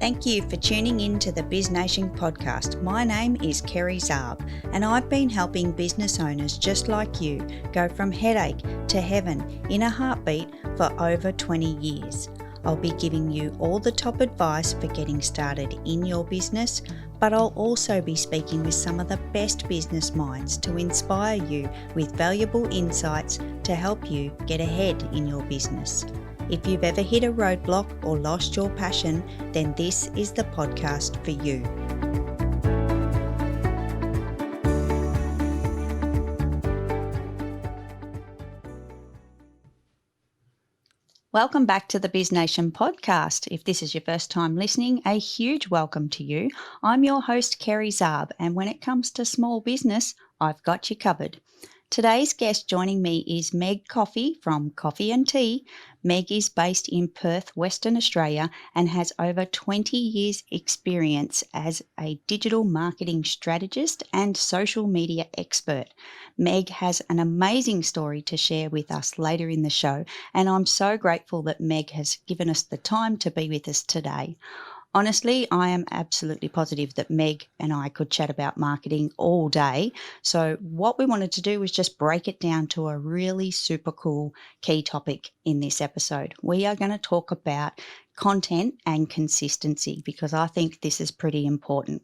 Thank you for tuning in to the BizNation podcast. My name is Kerry Zarb, and I've been helping business owners just like you go from headache to heaven in a heartbeat for over 20 years. I'll be giving you all the top advice for getting started in your business, but I'll also be speaking with some of the best business minds to inspire you with valuable insights to help you get ahead in your business. If you've ever hit a roadblock or lost your passion, then this is the podcast for you. Welcome back to the BizNation podcast. If this is your first time listening, a huge welcome to you. I'm your host, Kerry Zarb, and when it comes to small business, I've got you covered. Today's guest joining me is Meg Coffey from Coffey and Tea. Meg is based in Perth, Western Australia, and has over 20 years experience as a digital marketing strategist and social media expert. Meg has an amazing story to share with us later in the show, and I'm so grateful that Meg has given us the time to be with us today. Honestly, I am absolutely positive that Meg and I could chat about marketing all day. So what we wanted to do was just break it down to a really super cool key topic in this episode. We are going to talk about content and consistency because I think this is pretty important.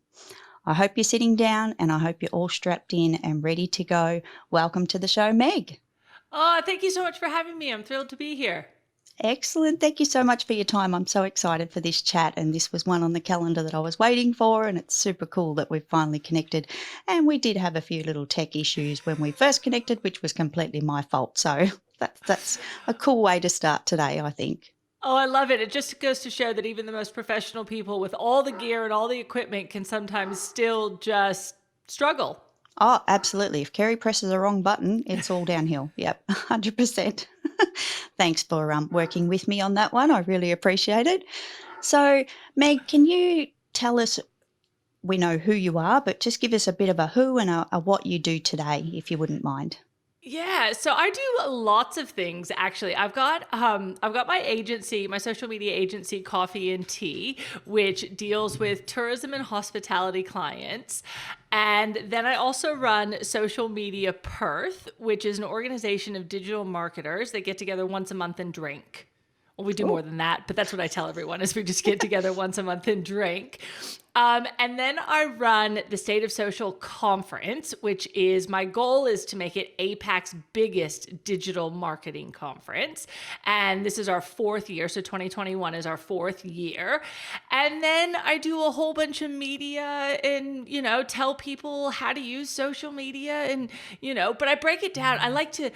I hope you're sitting down and I hope you're all strapped in and ready to go. Welcome to the show, Meg. Oh, thank you so much for having me. I'm thrilled to be here. Excellent. Thank you so much for your time. I'm so excited for this chat, and this was one on the calendar that I was waiting for, and it's super cool that we've finally connected. And we did have a few little tech issues when we first connected, which was completely my fault. So that's a cool way to start today, I think. Oh, I love it. It just goes to show that even the most professional people with all the gear and all the equipment can sometimes still just struggle. Oh, absolutely. If Kerry presses the wrong button, it's all downhill. Yep, 100%. Thanks for working with me on that one. I really appreciate it. So, Meg, can you tell us, we know who you are, but just give us a bit of a who and a what you do today, if you wouldn't mind. Yeah, so I do lots of things actually. I've got my agency, my social media agency, Coffey and Tea, which deals with tourism and hospitality clients. And then I also run Social Media Perth, which is an organization of digital marketers that get together once a month and drink. Well, we do more than that, but that's what I tell everyone is we just get together once a month and drink. And then I run the State of Social Conference, which is my goal is to make it APAC's biggest digital marketing conference. And this is our fourth year. So 2021 is our fourth year. And then I do a whole bunch of media and, tell people how to use social media and, but I break it down. I like to,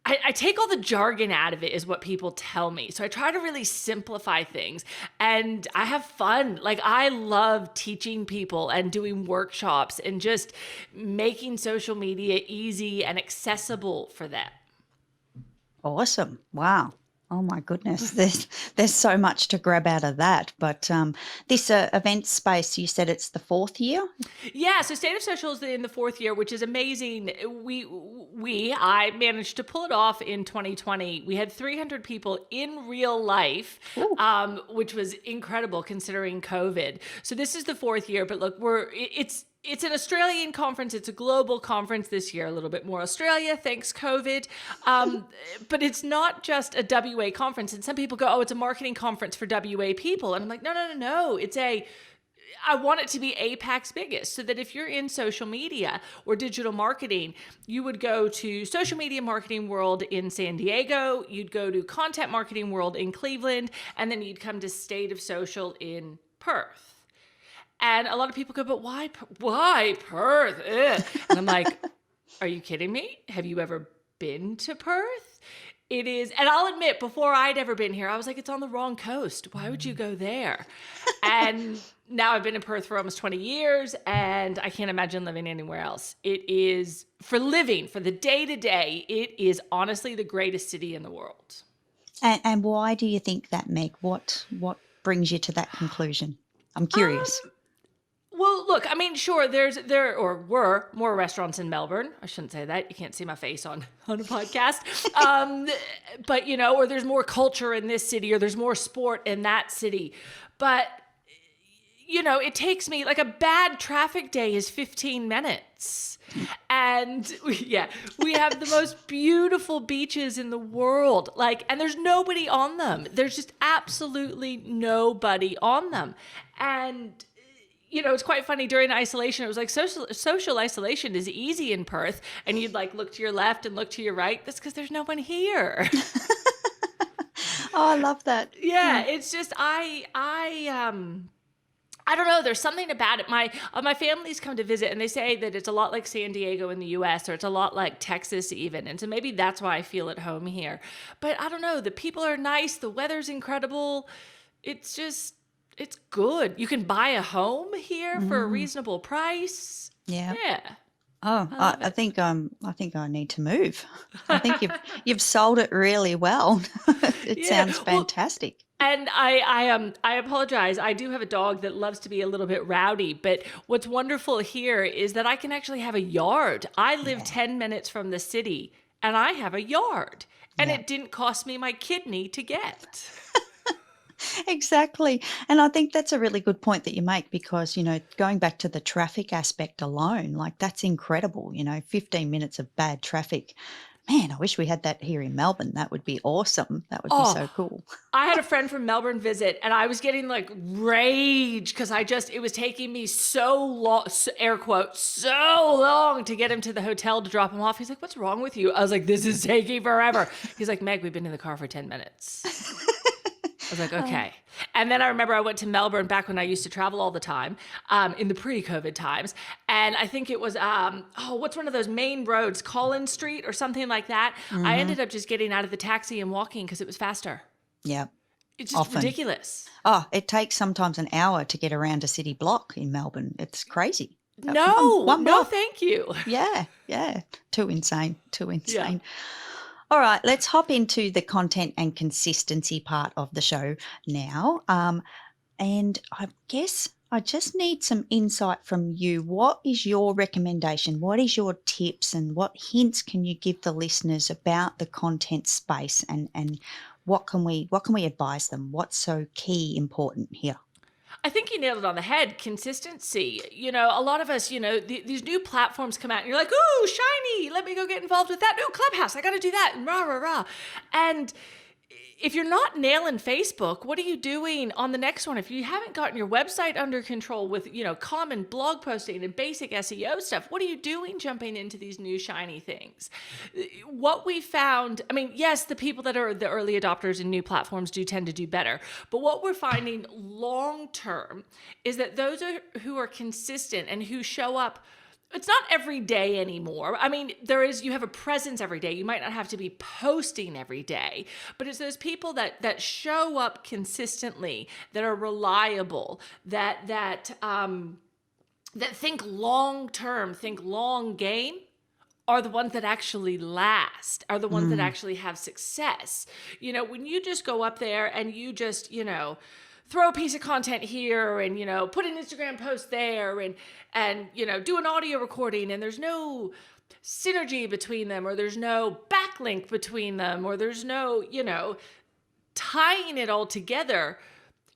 I take all the jargon out of it is what people tell me. So I try to really simplify things and I have fun. Like I love teaching people and doing workshops and just making social media easy and accessible for them. Awesome. Wow. Oh my goodness, there's so much to grab out of that. But this event space, you said it's the fourth year? Yeah, so State of Social is in the fourth year, which is amazing. I managed to pull it off in 2020. We had 300 people in real life, which was incredible considering COVID. So this is the fourth year, but look, it's an Australian conference. It's a global conference this year, a little bit more Australia, thanks COVID. But it's not just a WA conference. And some people go, oh, it's a marketing conference for WA people. And I'm like, no. I want it to be APAC's biggest so that if you're in social media or digital marketing, you would go to Social Media Marketing World in San Diego, you'd go to Content Marketing World in Cleveland, and then you'd come to State of Social in Perth. And a lot of people go, but why Perth? Ugh. And I'm like, are you kidding me? Have you ever been to Perth? It is, and I'll admit, before I'd ever been here, I was like, it's on the wrong coast. Why would you go there? And now I've been in Perth for almost 20 years, and I can't imagine living anywhere else. It is, for living, for the day-to-day, it is honestly the greatest city in the world. And why do you think that, Meg? What brings you to that conclusion? I'm curious. Well, look, I mean, sure, there were more restaurants in Melbourne. I shouldn't say that. You can't see my face on a podcast. But, or there's more culture in this city, or there's more sport in that city. But, it takes me, like, a bad traffic day is 15 minutes. And we have the most beautiful beaches in the world. Like, and there's nobody on them. There's just absolutely nobody on them. And, it's quite funny during isolation. It was like social isolation is easy in Perth. And you'd like look to your left and look to your right. That's because there's no one here. Oh, I love that. Yeah. It's just, I don't know. There's something about it. My family's come to visit, and they say that it's a lot like San Diego in the U.S., or it's a lot like Texas even. And so maybe that's why I feel at home here. But I don't know. The people are nice. The weather's incredible. It's good. You can buy a home here for a reasonable price. Yeah. Yeah. Oh, I think I need to move. I think you've sold it really well. It sounds fantastic. And I apologize. I do have a dog that loves to be a little bit rowdy, but what's wonderful here is that I can actually have a yard. I live 10 minutes from the city, and I have a yard, and it didn't cost me my kidney to get. Exactly. And I think that's a really good point that you make, because, going back to the traffic aspect alone, like, that's incredible, 15 minutes of bad traffic. Man, I wish we had that here in Melbourne. That would be awesome. That would be so cool. I had a friend from Melbourne visit, and I was getting like rage because it was taking me so long, air quote, so long to get him to the hotel to drop him off. He's like, "What's wrong with you?" I was like, "This is taking forever." He's like, "Meg, we've been in the car for 10 minutes. I was like, okay. And then I remember I went to Melbourne back when I used to travel all the time, in the pre-COVID times. And I think it was, what's one of those main roads, Collins Street or something like that. I ended up just getting out of the taxi and walking because it was faster. Yeah. It's just ridiculous. Oh, it takes sometimes an hour to get around a city block in Melbourne. It's crazy. No, thank you. Yeah. Too insane. Yeah. All right, let's hop into the content and consistency part of the show now. And I guess I just need some insight from you. What is your recommendation? What is your tips, and what hints can you give the listeners about the content space, and what can we advise them? What's so key important here? I think you nailed it on the head. Consistency. A lot of us, these new platforms come out and you're like, ooh, shiny. Let me go get involved with that. New Clubhouse. I got to do that. And rah, rah, rah. And if you're not nailing Facebook, what are you doing on the next one? If you haven't gotten your website under control with, common blog posting and basic SEO stuff, what are you doing jumping into these new shiny things? What we found, yes, the people that are the early adopters in new platforms do tend to do better. But what we're finding long term is that those who are consistent and who show up, it's not every day anymore. You have a presence every day. You might not have to be posting every day, but it's those people that show up consistently, that are reliable, that think long term, think long game, are the ones that actually last, are the ones that actually have success. When you just go up there and you just, throw a piece of content here and, put an Instagram post there and do an audio recording, and there's no synergy between them, or there's no backlink between them, or there's no, tying it all together.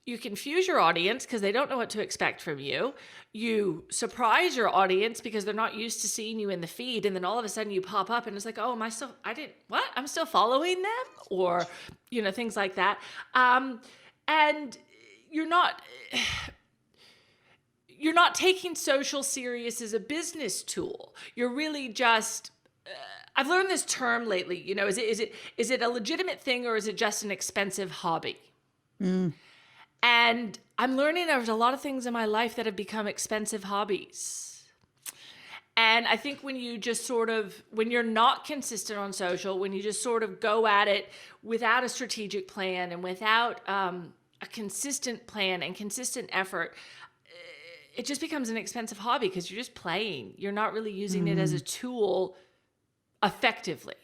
You confuse your audience because they don't know what to expect from you. You surprise your audience because they're not used to seeing you in the feed. And then all of a sudden you pop up and it's like, oh, I'm still following them, or, things like that. And you're not taking social serious as a business tool. You're really just, I've learned this term lately, is it a legitimate thing, or is it just an expensive hobby? And I'm learning there's a lot of things in my life that have become expensive hobbies. And I think when you're not consistent on social, when you just sort of go at it without a strategic plan and without a consistent plan and consistent effort, it just becomes an expensive hobby because you're just playing. You're not really using it as a tool effectively.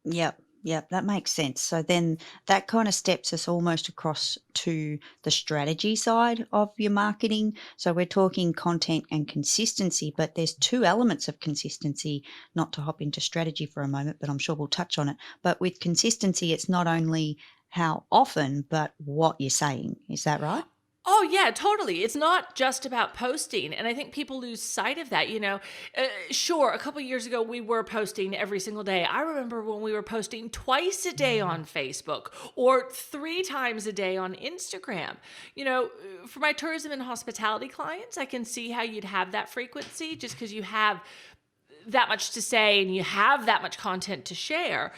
Yep. Yep, that makes sense. So then that kind of steps us almost across to the strategy side of your marketing. So we're talking content and consistency, but there's two elements of consistency, not to hop into strategy for a moment, but I'm sure we'll touch on it. But with consistency, it's not only how often, but what you're saying. Is that right? Oh yeah, totally. It's not just about posting, and I think people lose sight of that. Sure, a couple years ago we were posting every single day. I remember when we were posting twice a day on Facebook or 3 times a day on Instagram. For my tourism and hospitality clients, I can see how you'd have that frequency just because you have that much to say and you have that much content to share.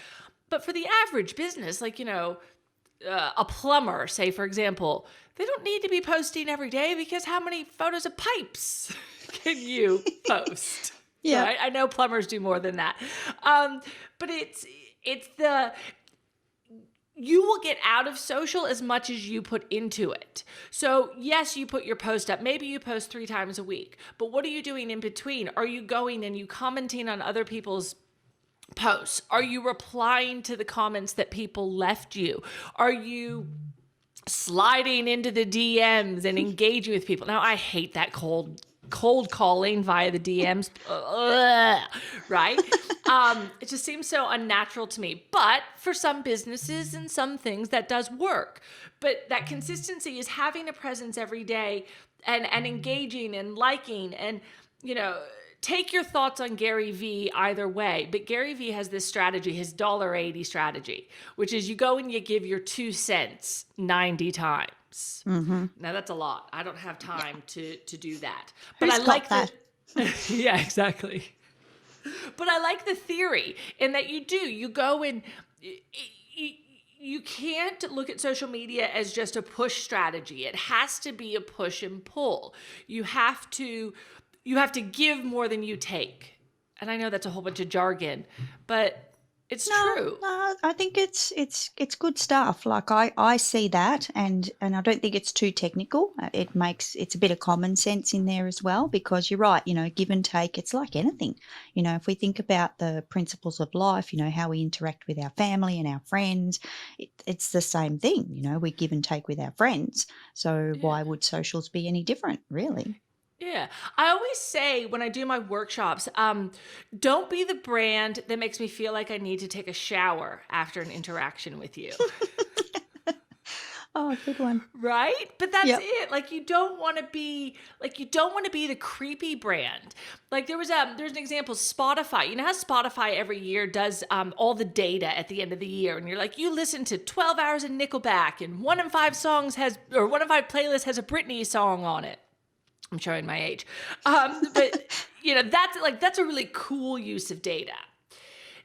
But for the average business, a plumber, say, for example, they don't need to be posting every day because how many photos of pipes can you post? Yeah. Right? I know plumbers do more than that. But you will get out of social as much as you put into it. So yes, you put your post up. Maybe you post 3 times a week, but what are you doing in between? Are you going and you commenting on other people's posts? Are you replying to the comments that people left you? Are you sliding into the DMs and engaging with people? Now, I hate that cold calling via the DMs, right? It just seems so unnatural to me. But for some businesses and some things, that does work. But that consistency is having a presence every day and engaging and liking and, take your thoughts on Gary Vee either way, but Gary Vee has this strategy, his $1.80 strategy, which is you go and you give your 2 cents 90 times. Mm-hmm. Now that's a lot. I don't have time to do that. Who's But I got like that? yeah, exactly. But I like the theory in that you go and you can't look at social media as just a push strategy. It has to be a push and pull. You have to give more than you take. And I know that's a whole bunch of jargon, but it's true. No, I think it's good stuff. Like I see that, and I don't think it's too technical. It's a bit of common sense in there as well, because you're right. Give and take. It's like anything. If we think about the principles of life, how we interact with our family and our friends, it's the same thing. We give and take with our friends. So why would socials be any different, really? Yeah. I always say when I do my workshops, don't be the brand that makes me feel like I need to take a shower after an interaction with you. Oh, good one. Right? But that's Yep. it. You don't want to be the creepy brand. There's an example, Spotify. You know how Spotify every year does all the data at the end of the year, and you're like, you listen to 12 hours of Nickelback, and 1 in 5 playlists has a Britney song on it. I'm showing my age. But that's a really cool use of data.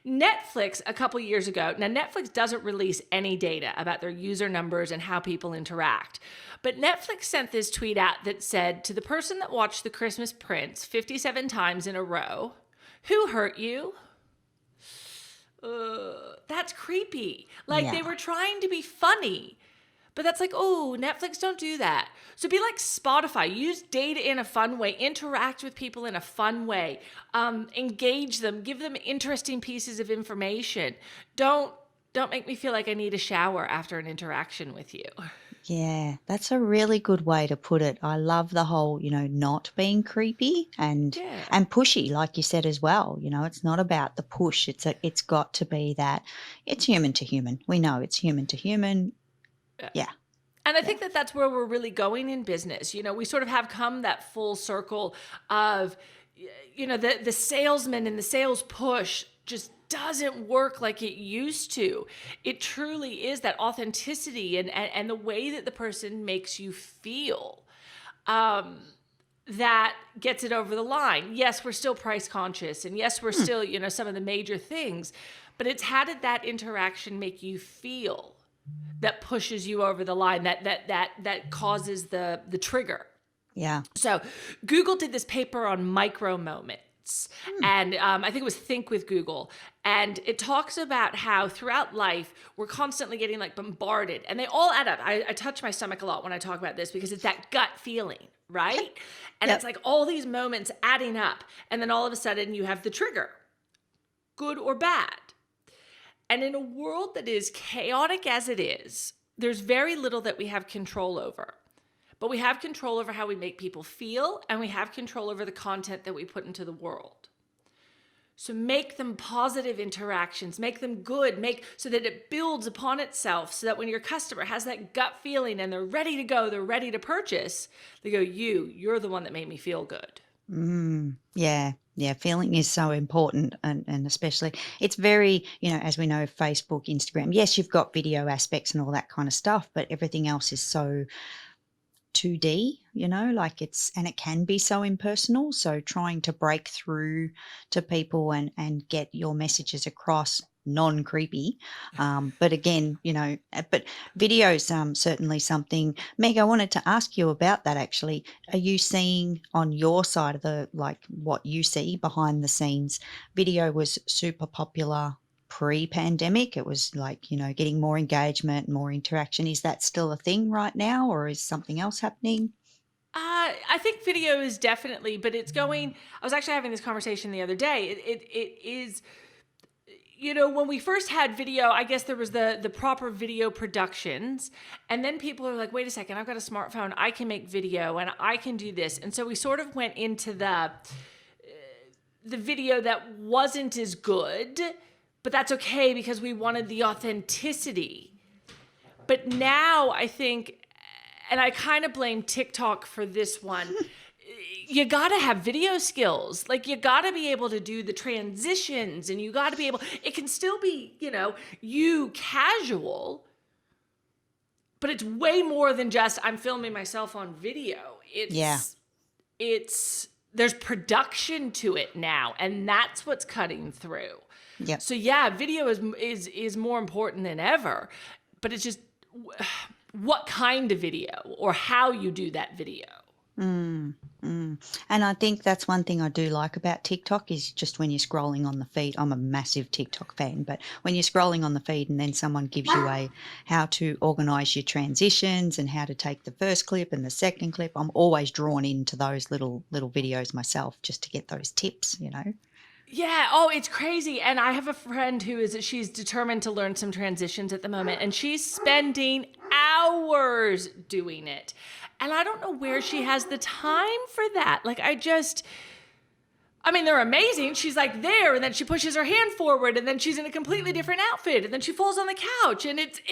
Netflix a couple years ago, now Netflix doesn't release any data about their user numbers and how people interact, but Netflix sent this tweet out that said, to the person that watched The Christmas Prince 57 times in a row, who hurt you? That's creepy. They were trying to be funny. But that's oh, Netflix, don't do that. So be like Spotify. Use data in a fun way. Interact with people in a fun way. Engage them. Give them interesting pieces of information. Don't make me feel like I need a shower after an interaction with you. Yeah, that's a really good way to put it. I love the whole, not being creepy and pushy, like you said as well. It's not about the push. It's got to be that it's human to human. We know it's human to human. Yeah. And I think that's where we're really going in business. We sort of have come that full circle of, the salesman and the sales push just doesn't work like it used to. It truly is that authenticity and the way that the person makes you feel that gets it over the line. Yes, we're still price conscious, and yes, we're still, some of the major things, but it's how did that interaction make you feel that pushes you over the line, that causes the trigger. Yeah. So Google did this paper on micro moments. And I think it was Think with Google. And it talks about how throughout life, we're constantly getting bombarded. And they all add up. I touch my stomach a lot when I talk about this because it's that gut feeling, right? And it's all these moments adding up. And then all of a sudden you have the trigger, good or bad. And in a world that is chaotic as it is, there's very little that we have control over. But we have control over how we make people feel, and we have control over the content that we put into the world. So make them positive interactions, make them good, so that it builds upon itself, so that when your customer has that gut feeling and they're ready to go, they're ready to purchase, they go, you're the one that made me feel good. Yeah. Yeah, feeling is so important, and especially it's very, as we know, Facebook, Instagram. Yes, you've got video aspects and all that kind of stuff, but everything else is so 2D, and it can be so impersonal. So trying to break through to people and get your messages across non-creepy. But again, but video's certainly something. Meg, I wanted to ask you about that actually. Are you seeing on your side of what you see behind the scenes? Video was super popular pre-pandemic. It was getting more engagement, more interaction. Is that still a thing right now, or is something else happening? I think video is definitely, but it's going. I was actually having this conversation the other day. It is, when we first had video, I guess there was the proper video productions, and then people are like, wait a second, I've got a smartphone, I can make video and I can do this. And so we sort of went into the video that wasn't as good, but that's okay because we wanted the authenticity. But now I think, and I kind of blame TikTok for this one, you got to have video skills. Like, you got to be able to do the transitions, and you got to be able, it can still be, you casual, but it's way more than just I'm filming myself on video. There's production to it now, and that's what's cutting through. Yeah. So yeah, video is more important than ever, but it's just what kind of video or how you do that video. And I think that's one thing I do like about TikTok is just when you're scrolling on the feed. I'm a massive TikTok fan, but when you're scrolling on the feed and then someone gives you how to organize your transitions and how to take the first clip and the second clip, I'm always drawn into those little videos myself just to get those tips, Yeah. Oh, it's crazy. And I have a friend she's determined to learn some transitions at the moment, and she's spending hours doing it. And I don't know where she has the time for that. They're amazing. She's like there, and then she pushes her hand forward, and then she's in a completely different outfit, and then she falls on the couch, and it's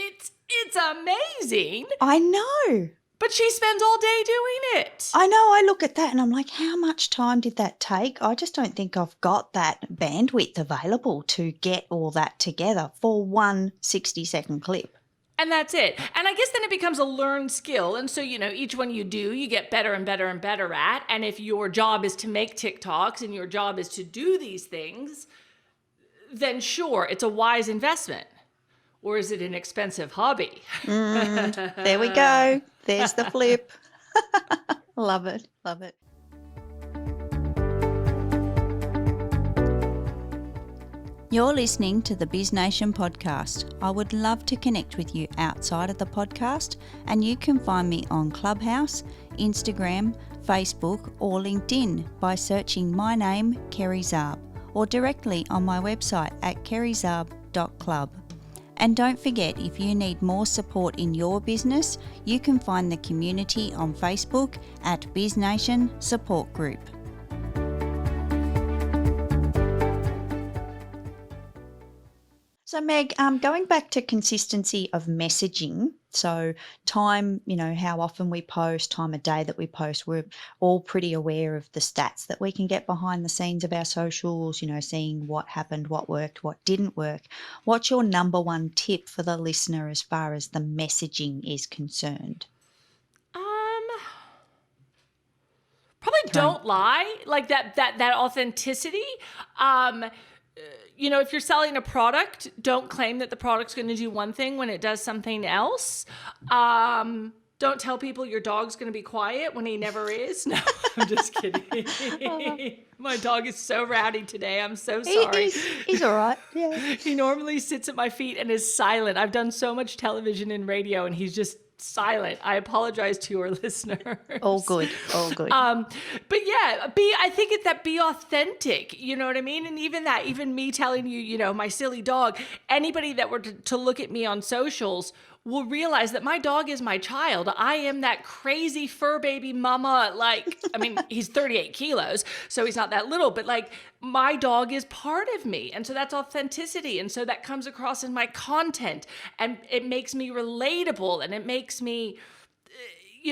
amazing. I know. But she spends all day doing it. I know. I look at that and I'm like, how much time did that take? I just don't think I've got that bandwidth available to get all that together for one 60-second clip. And that's it. And I guess then it becomes a learned skill. And so, each one you do, you get better and better and better at. And if your job is to make TikToks and your job is to do these things, then sure, it's a wise investment. Or is it an expensive hobby? There we go. There's the flip. Love it. Love it. You're listening to the BizNation podcast. I would love to connect with you outside of the podcast, and you can find me on Clubhouse, Instagram, Facebook, or LinkedIn by searching my name, Kerry Zarb, or directly on my website at kerryzarb.club. And don't forget, if you need more support in your business, you can find the community on Facebook at BizNation Support Group. So Meg, going back to consistency of messaging, so time, how often we post, time of day that we post, we're all pretty aware of the stats that we can get behind the scenes of our socials, seeing what happened, what worked, what didn't work. What's your number one tip for the listener as far as the messaging is concerned? Probably don't lie, like that authenticity. If you're selling a product, don't claim that the product's going to do one thing when it does something else. Don't tell people your dog's going to be quiet when he never is. No, I'm just kidding. My dog is so rowdy today. I'm so sorry. He's all right. Yeah. He normally sits at my feet and is silent. I've done so much television and radio, and he's just silent. I apologize to your listeners. All good. But yeah, I think it's that be authentic, you know what I mean? And even me telling you, my silly dog, anybody that were to look at me on socials will realize that my dog is my child. I am that crazy fur baby mama. Like, I mean, he's 38 kilos, so he's not that little, but like my dog is part of me. And so that's authenticity. And so that comes across in my content, and it makes me relatable, and it makes me,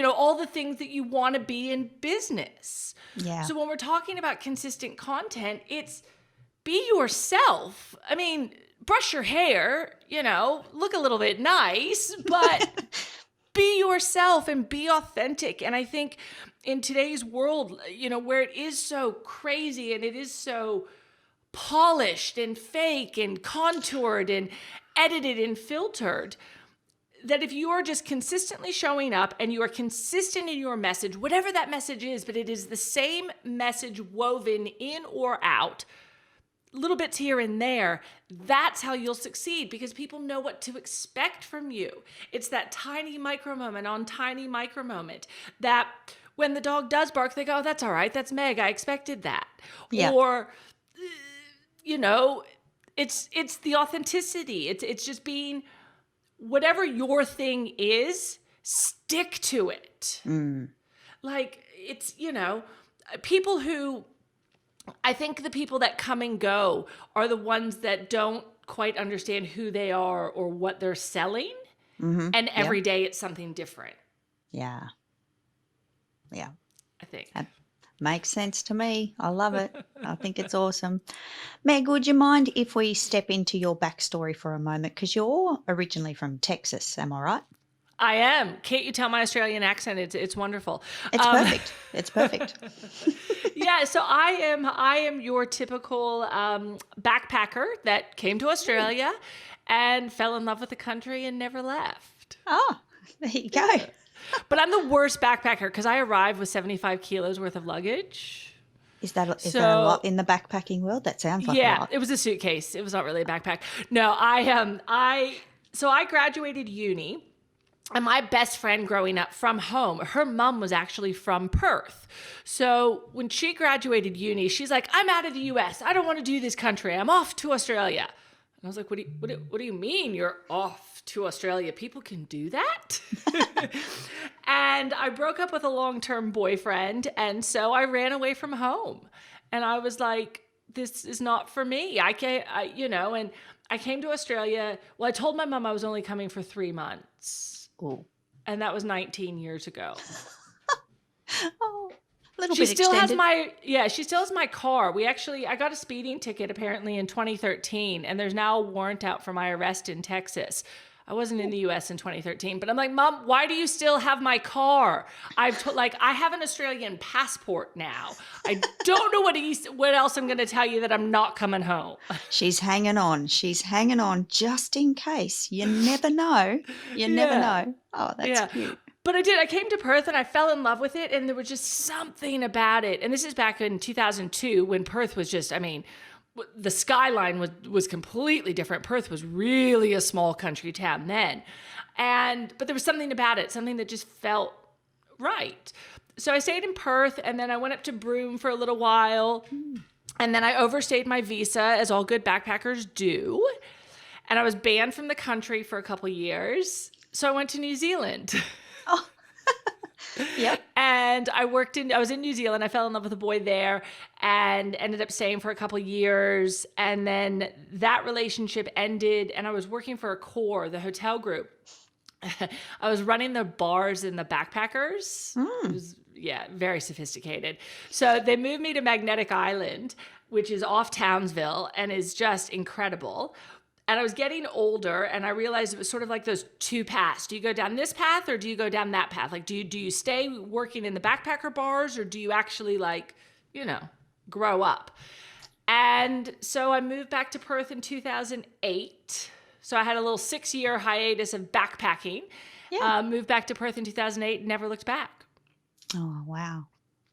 all the things that you want to be in business. Yeah. So when we're talking about consistent content, it's be yourself. I mean, brush your hair, look a little bit nice, but be yourself and be authentic. And I think in today's world, where it is so crazy and it is so polished and fake and contoured and edited and filtered, that if you are just consistently showing up and you are consistent in your message, whatever that message is, but it is the same message woven in or out, little bits here and there, that's how you'll succeed, because people know what to expect from you. It's that tiny micro moment on tiny micro moment that when the dog does bark, they go, oh, that's all right. That's Meg. I expected that. Yeah. Or, it's the authenticity. It's just being whatever your thing is, stick to it. Like it's, people who, I think the people that come and go are the ones that don't quite understand who they are or what they're selling. Mm-hmm. And every day it's something different. Yeah. Yeah. I think. That makes sense to me. I love it. I think it's awesome. Meg, would you mind if we step into your backstory for a moment? Because you're originally from Texas, am I right? I am. Can't you tell my Australian accent? It's wonderful. It's perfect. It's perfect. Yeah, so I am your typical backpacker that came to Australia and fell in love with the country and never left. Oh, there you go. Yeah. But I'm the worst backpacker because I arrived with 75 kilos worth of luggage. Is that a lot in the backpacking world? That sounds like a lot. Yeah, it was a suitcase. It was not really a backpack. No, so I graduated uni. And my best friend growing up from home, her mom was actually from Perth. So when she graduated uni, she's like, I'm out of the US. I don't want to do this country. I'm off to Australia. And I was like, what do you mean you're off to Australia? People can do that? And I broke up with a long-term boyfriend. And so I ran away from home. And I was like, this is not for me. And I came to Australia. Well, I told my mom I was only coming for 3 months. Ooh. And that was 19 years ago. Oh, a little bit extended. She still has my car. I got a speeding ticket apparently in 2013, and there's now a warrant out for my arrest in Texas. I wasn't in the US in 2013, but I'm like, Mom, why do you still have my car? I have an Australian passport now. I don't know what else I'm going to tell you that I'm not coming home. She's hanging on. She's hanging on just in case. You never know. You never know. Oh, that's cute. But I did. I came to Perth and I fell in love with it, and there was just something about it. And this is back in 2002 when Perth was just, the skyline was completely different. Perth was really a small country town then. But there was something about it, something that just felt right. So I stayed in Perth, and then I went up to Broome for a little while. And then I overstayed my visa, as all good backpackers do. And I was banned from the country for a couple years. So I went to New Zealand. Oh. Yep. And I was in New Zealand. I fell in love with a boy there and ended up staying for a couple years. And then that relationship ended, and I was working for Accor, the hotel group. I was running the bars in the backpackers. It was, very sophisticated. So they moved me to Magnetic Island, which is off Townsville and is just incredible. And I was getting older, and I realized it was sort of like those two paths. Do you go down this path, or do you go down that path? Like, do you stay working in the backpacker bars, or do you actually grow up? And so I moved back to Perth in 2008. So I had a little 6-year hiatus of backpacking. Yeah. Moved back to Perth in 2008, never looked back. Oh, wow.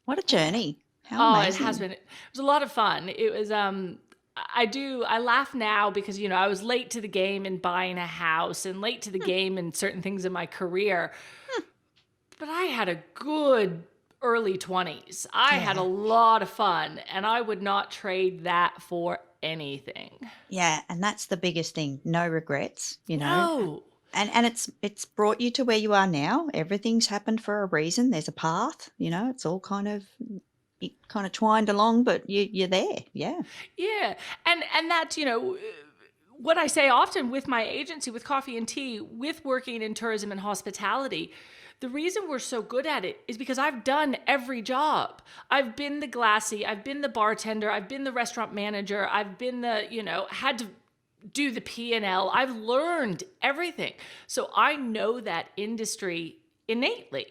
What a journey. How amazing. It has been. It was a lot of fun. It was, I laugh now because, I was late to the game in buying a house and late to the game in certain things in my career. But I had a good early 20s. I had a lot of fun, and I would not trade that for anything. Yeah, and that's the biggest thing. No regrets, No. And it's brought you to where you are now. Everything's happened for a reason. There's a path, it's all kind of twined along, but you're there. Yeah. Yeah. And that's, what I say often with my agency, with Coffee and Tea, with working in tourism and hospitality, the reason we're so good at it is because I've done every job. I've been the glassy, I've been the bartender, I've been the restaurant manager, I've been had to do the P&L. I've learned everything. So I know that industry innately.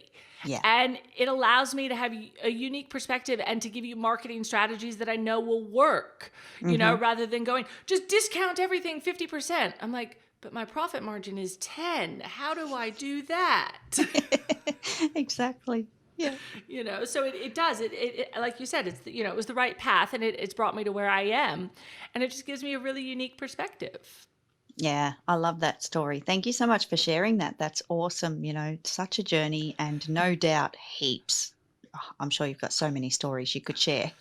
Yeah. And it allows me to have a unique perspective and to give you marketing strategies that I know will work, rather than going, just discount everything 50%. I'm like, but my profit margin is 10. How do I do that? Exactly. Yeah. So it does. It like you said, it was the right path, and it's brought me to where I am. And it just gives me a really unique perspective. Yeah, I love that story. Thank you so much for sharing that. That's awesome. Such a journey, and no doubt heaps. Oh, I'm sure you've got so many stories you could share.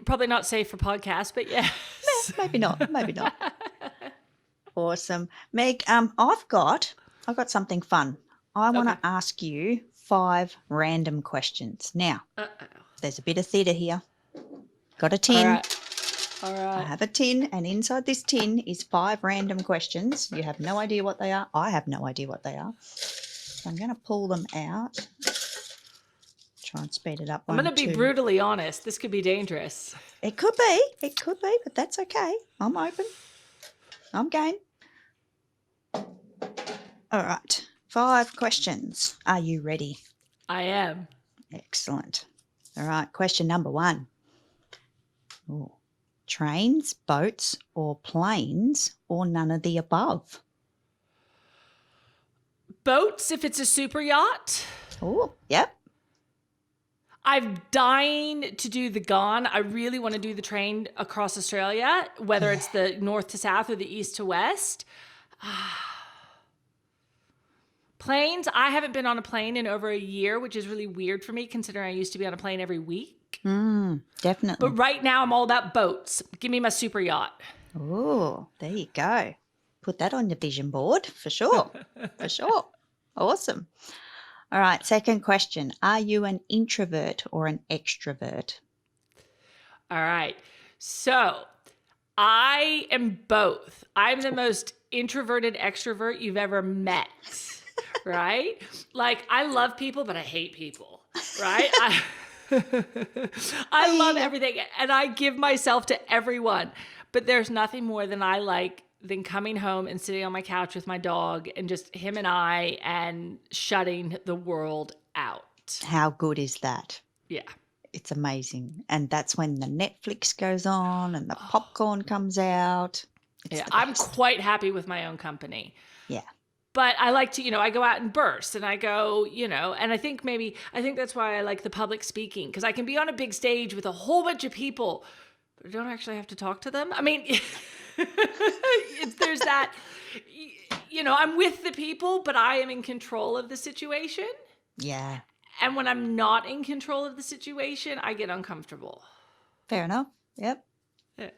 Probably not safe for podcasts, but yes. Maybe not. Maybe not. Awesome. Meg, I've got something fun. I want to ask you 5 random questions. Now, there's a bit of theatre here. Got a tin. All right. I have a tin, and inside this tin is 5 random questions. You have no idea what they are. I have no idea what they are. So I'm going to pull them out. Try and speed it up. I'm going to be brutally honest. This could be dangerous. It could be, but that's okay. I'm open. I'm game. All right. 5 questions. Are you ready? I am. Excellent. All right. Question number 1. Ooh. Trains, boats, or planes, or none of the above? Boats, if it's a super yacht. Oh, yep. I'm dying to do the Gone. I really want to do the train across Australia, whether it's the north to south or the east to west. Planes, I haven't been on a plane in over a year, which is really weird for me considering I used to be on a plane every week. Definitely. But right now I'm all about boats. Give me my super yacht. Oh, there you go. Put that on your vision board for sure. For sure. Awesome. All right. Second question. Are you an introvert or an extrovert? All right. So I am both. I'm the most introverted extrovert you've ever met. Right? Like, I love people, but I hate people. Right? I love everything, and I give myself to everyone. But there's nothing more than I like than coming home and sitting on my couch with my dog and just him and I and shutting the world out. How good is that? Yeah. It's amazing. And that's when the Netflix goes on and the popcorn comes out. I'm quite happy with my own company. Yeah. But I like to, I go out in bursts and I go, and I think that's why I like the public speaking, because I can be on a big stage with a whole bunch of people, but I don't actually have to talk to them. I mean, there's that, I'm with the people, but I am in control of the situation. Yeah. And when I'm not in control of the situation, I get uncomfortable. Fair enough. Yep. Yeah.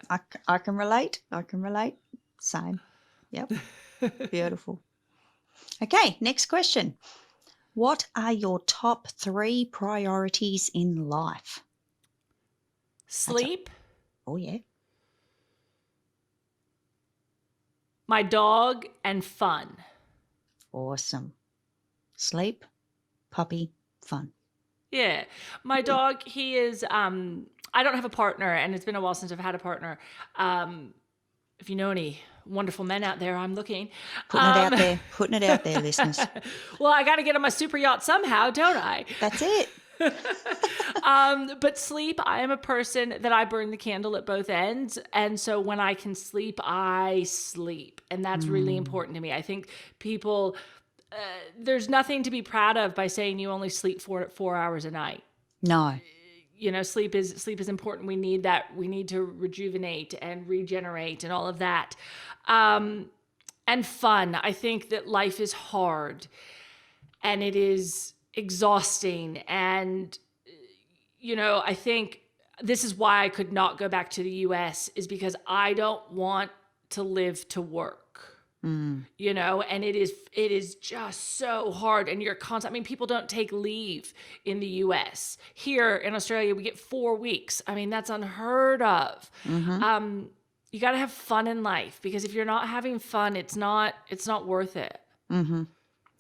I can relate. Same. Yep. Beautiful. Okay, next question. What are your top 3 priorities in life? Sleep. Oh, yeah. My dog and fun. Awesome. Sleep, puppy, fun. Yeah. My dog, he is, I don't have a partner, and it's been a while since I've had a partner. If you know any wonderful men out there, I'm looking. Putting it out there, listeners. Well, I got to get on my super yacht somehow, don't I? That's it. But sleep, I am a person that I burn the candle at both ends. And so when I can sleep, I sleep. And that's really important to me. I think people, there's nothing to be proud of by saying you only sleep 4 hours a night. No. Sleep is important. We need that. We need to rejuvenate and regenerate and all of that. And fun. I think that life is hard and it is exhausting, and I think this is why I could not go back to the US, is because I don't want to live to work. And it is just so hard, and you're constant. I mean, people don't take leave in the US. Here in Australia, we get 4 weeks. I mean, that's unheard of. You got to have fun in life, because if you're not having fun, it's not worth it.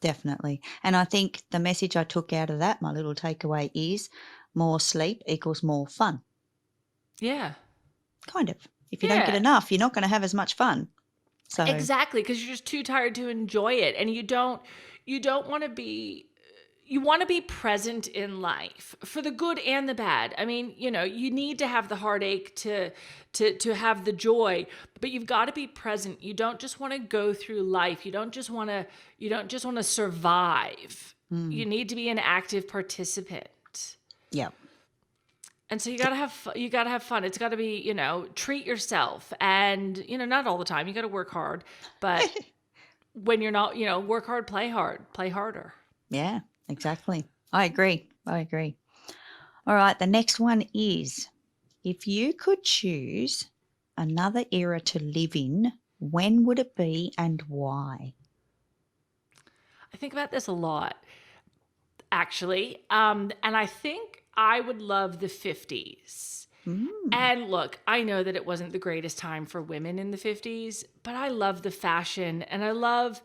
Definitely. And I think the message I took out of that, my little takeaway, is more sleep equals more fun. Yeah. Kind of. If you don't get enough, you're not going to have as much fun. So Exactly, because you're just too tired to enjoy it, and you don't want to be. You want to be present in life, for the good and the bad. I mean, you need to have the heartache to have the joy, but you've got to be present. You don't just want to go through life. You don't just want to survive. You need to be an active participant. Yeah. And so you gotta have fun. It's got to be, treat yourself, and not all the time. You got to work hard, but when you're not, work hard, play harder. Yeah, exactly. I agree. All right. The next one is, if you could choose another era to live in, when would it be and why? I think about this a lot, actually, and I think I would love the 50s. And look, I know that it wasn't the greatest time for women in the 50s, but I love the fashion, and I love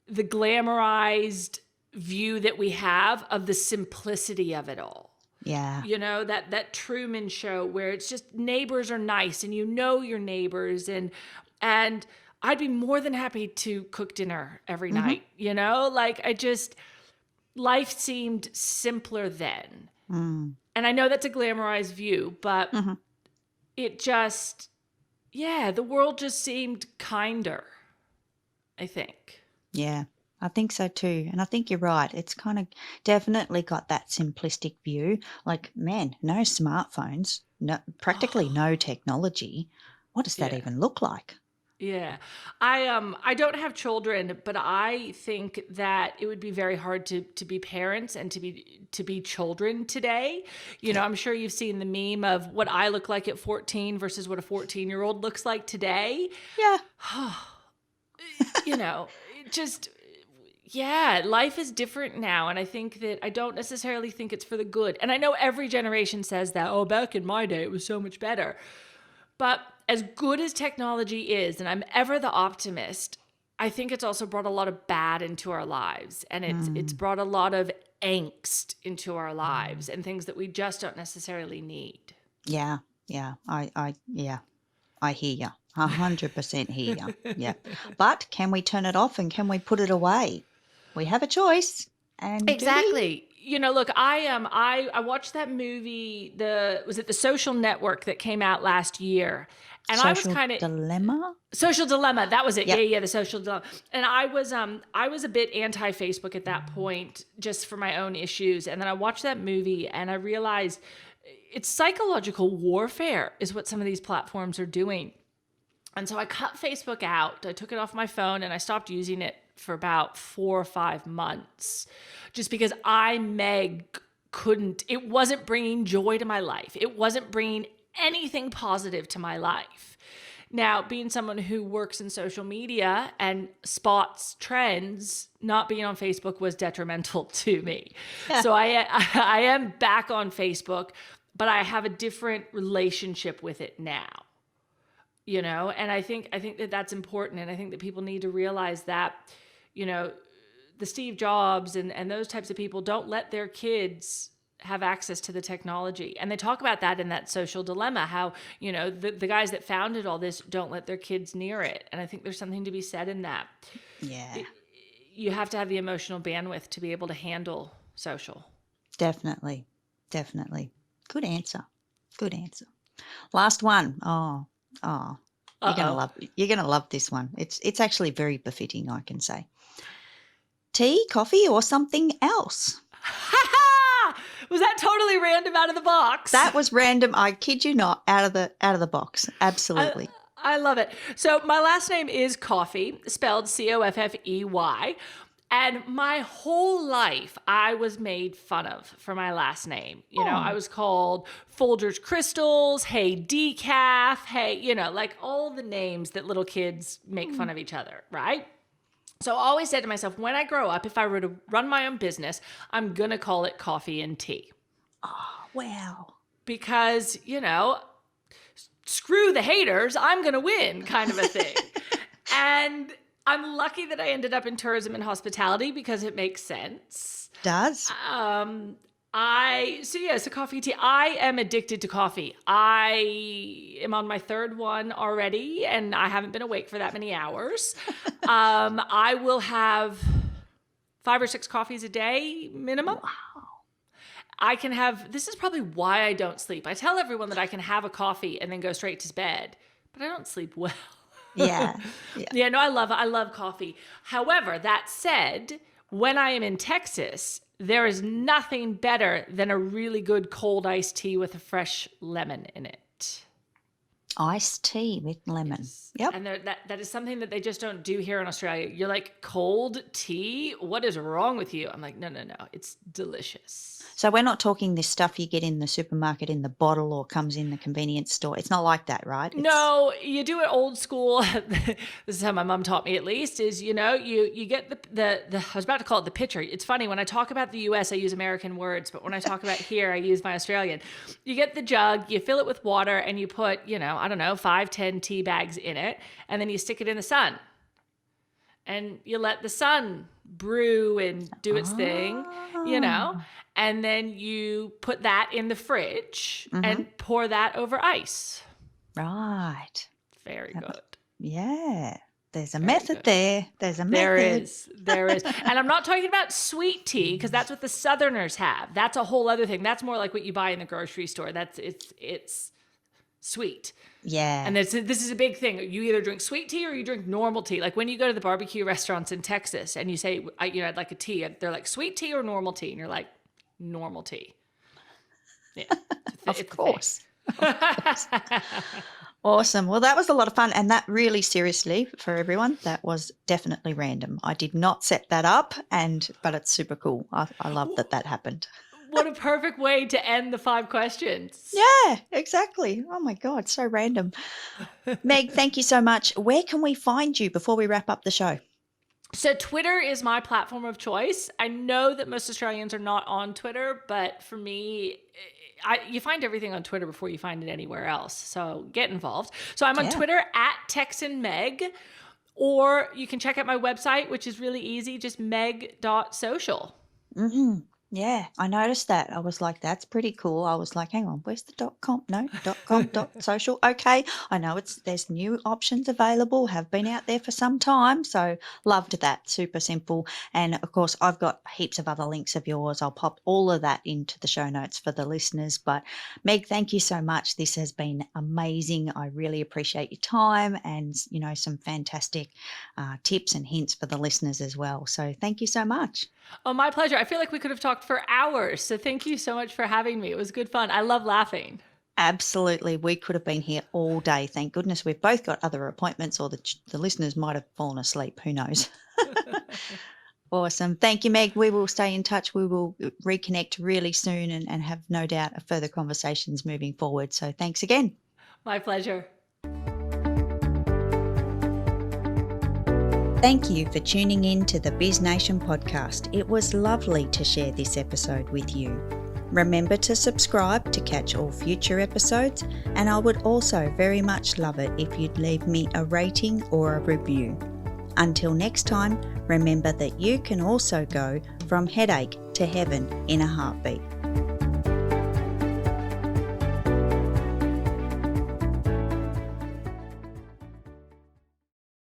the glamorized view that we have of the simplicity of it all. Yeah. That Truman Show, where it's just neighbors are nice, and your neighbors, and I'd be more than happy to cook dinner every night. Life seemed simpler then. And I know that's a glamorized view, but it just, the world just seemed kinder, I think. Yeah, I think so too. And I think you're right. It's kind of definitely got that simplistic view. Like, man, no smartphones, practically no technology. What does that even look like? Yeah. I don't have children, but I think that it would be very hard to be parents and to be children today. I'm sure you've seen the meme of what I look like at 14 versus what a 14-year-old looks like today. Yeah. Life is different now. And I think that I don't necessarily think it's for the good. And I know every generation says that, oh, back in my day, it was so much better. But as good as technology is, and I'm ever the optimist, I think it's also brought a lot of bad into our lives. And it's brought a lot of angst into our lives, and things that we just don't necessarily need. Yeah. I hear you. 100% hear you. Yeah. But can we turn it off, and can we put it away? We have a choice. And exactly. Look, I watched that movie, was it The Social Network, that came out last year? And Social I was kind of Social Dilemma. That was it. Yep. Yeah, The Social Dilemma. And I was a bit anti-Facebook at that point, just for my own issues. And then I watched that movie, and I realized it's psychological warfare is what some of these platforms are doing. And so I cut Facebook out. I took it off my phone, and I stopped using it for about 4 or 5 months, just because it wasn't bringing joy to my life. It wasn't bringing anything positive to my life. Now, being someone who works in social media and spots trends, not being on Facebook was detrimental to me. So I am back on Facebook, but I have a different relationship with it now. And I think that that's important. And I think that people need to realize that, the Steve Jobs and those types of people don't let their kids have access to the technology. And they talk about that in that Social Dilemma, how, the guys that founded all this don't let their kids near it. And I think there's something to be said in that. Yeah. You have to have the emotional bandwidth to be able to handle social. Definitely. Good answer. Last one. Oh. You're gonna love this one. It's actually very befitting, I can say. Tea, coffee, or something else? Was that totally random out of the box? That was random. I kid you not, out of the box. Absolutely. I love it. So my last name is Coffey, spelled Coffey. And my whole life, I was made fun of for my last name. I was called Folgers Crystals, Hey Decaf, Hey, like all the names that little kids make fun of each other, right? So I always said to myself, when I grow up, if I were to run my own business, I'm going to call it Coffee and Tea. Oh, wow. Because, screw the haters, I'm going to win kind of a thing. And I'm lucky that I ended up in tourism and hospitality because it makes sense. Does. So coffee, tea. I am addicted to coffee. I am on my third one already, and I haven't been awake for that many hours. I will have 5 or 6 coffees a day minimum. Wow. I can have, this is probably why I don't sleep. I tell everyone that I can have a coffee and then go straight to bed, but I don't sleep well. Yeah. Yeah, no, I love coffee. However, that said, when I am in Texas, there is nothing better than a really good cold iced tea with a fresh lemon in it. Iced tea with lemon. Yes. Yep. And that is something that they just don't do here in Australia. You're like, cold tea? What is wrong with you? I'm like, no. It's delicious. So we're not talking this stuff you get in the supermarket in the bottle or comes in the convenience store. It's not like that, right? No, you do it old school. This is how my mom taught me, at least, is, you get the I was about to call it the pitcher. It's funny, when I talk about the US, I use American words, but when I talk about here, I use my Australian. You get the jug, you fill it with water, and you put, 5, 10 tea bags in it, and then you stick it in the sun. And you let the sun brew and do its thing, and then you put that in the fridge and pour that over ice. Right. Very good. Yeah. There's a method there. There's a method. There is. And I'm not talking about sweet tea, because that's what the Southerners have. That's a whole other thing. That's more like what you buy in the grocery store. It's sweet. Yeah. And this is a big thing. You either drink sweet tea or you drink normal tea. Like when you go to the barbecue restaurants in Texas and you say, I'd like a tea. They're like, sweet tea or normal tea? And you're like, normal tea. Yeah. Of course. Awesome. Well, that was a lot of fun. And that really, seriously, for everyone, that was definitely random. I did not set that up, but it's super cool. I love that happened. What a perfect way to end the 5 questions. Yeah, exactly. Oh my God, so random. Meg, thank you so much. Where can we find you before we wrap up the show? So Twitter is my platform of choice. I know that most Australians are not on Twitter, but for me, you find everything on Twitter before you find it anywhere else. So get involved. So I'm on Twitter @TexanMeg, or you can check out my website, which is really easy, just meg.social. Mm-hmm. Yeah, I noticed that. I was like, that's pretty cool. I was like, hang on, where's the .com? No, .com, .social. Okay, I know there's new options available, have been out there for some time. So loved that. Super simple. And of course, I've got heaps of other links of yours. I'll pop all of that into the show notes for the listeners. But Meg, thank you so much. This has been amazing. I really appreciate your time and, some fantastic tips and hints for the listeners as well. So thank you so much. Oh, my pleasure. I feel like we could have talked for hours. So thank you so much for having me. It was good fun. I love laughing. Absolutely. We could have been here all day. Thank goodness we've both got other appointments, or the listeners might have fallen asleep. Who knows? Awesome. Thank you, Meg. We will stay in touch. We will reconnect really soon and have no doubt further conversations moving forward. So thanks again. My pleasure. Thank you for tuning in to the BizNation podcast. It was lovely to share this episode with you. Remember to subscribe to catch all future episodes, and I would also very much love it if you'd leave me a rating or a review. Until next time, remember that you can also go from headache to heaven in a heartbeat.